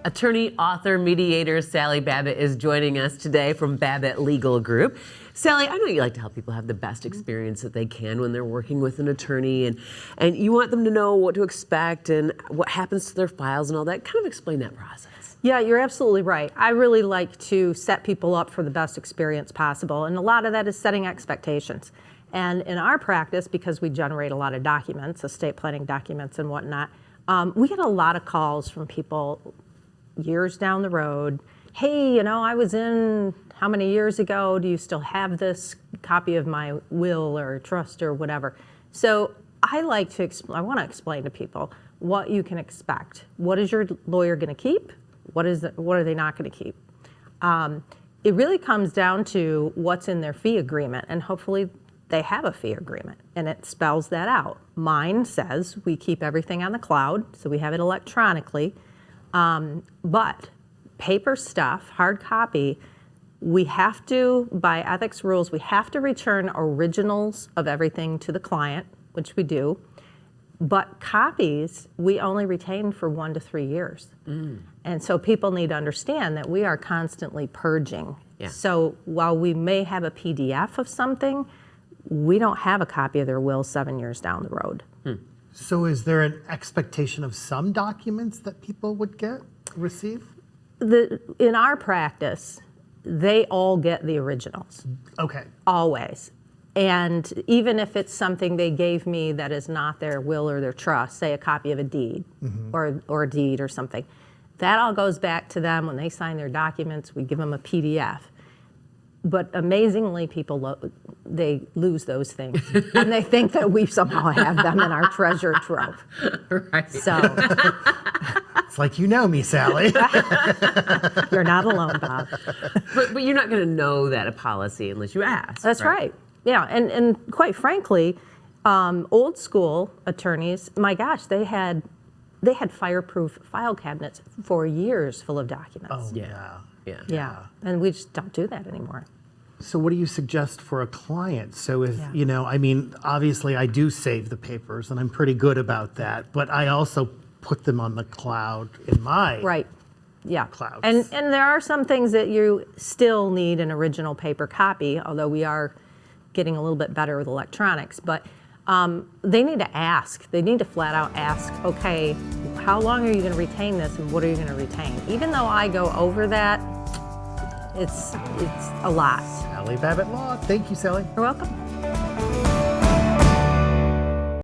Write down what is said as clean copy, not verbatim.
Attorney, author, mediator Sally Babbitt is joining us today from Babbitt Legal Group. Sally, I know you like to help people have the best experience that they can when they're working with an attorney, and you want them to know what to expect and what happens to their files and all that. Kind of explain that process. Yeah, you're absolutely right. I really like to set people up for the best experience possible, and a lot of that is setting expectations. And in our practice, because we generate a lot of documents, estate planning documents and whatnot, we get a lot of calls from people years down the road. Hey, I was in how many years ago? Do you still have this copy of my will or trust or whatever? So I want to explain to people what you can expect. What is your lawyer going to keep? What are they not going to keep? It really comes down to what's in their fee agreement, and hopefully they have a fee agreement, and it spells that out. Mine says we keep everything on the cloud, so we have it electronically. But paper stuff, hard copy, we have to, by ethics rules, we have to return originals of everything to the client, which we do. But copies, we only retain for 1 to 3 years. And so people need to understand that we are constantly purging. Yeah. So while we may have a PDF of something, we don't have a copy of their will 7 years down the road. So is there an expectation of some documents that people would receive? In our practice, they all get the originals. Okay. Always. And even if it's something they gave me that is not their will or their trust, say a copy of a deed or a deed or something, that all goes back to them when they sign their documents. We give them a PDF. But amazingly, people they lose those things, and they think that we somehow have them in our treasure trove. Right. So It's like you know me, Sally. you're not alone, Bob. But you're not going to know that a policy unless you ask. That's right. Yeah, and quite frankly, old school attorneys, my gosh, they had fireproof file cabinets for years full of documents. Oh, Yeah. Yeah, and we just don't do that anymore. So what do you suggest for a client? So if, obviously I do save the papers and I'm pretty good about that, but I also put them on the cloud in my clouds. And there are some things that you still need an original paper copy, although we are getting a little bit better with electronics, but they need to ask. They need to flat out ask, okay, how long are you going to retain this and what are you going to retain? Even though I go over that, it's a lot. Sally Babbitt Law. Thank you, Sally. You're welcome.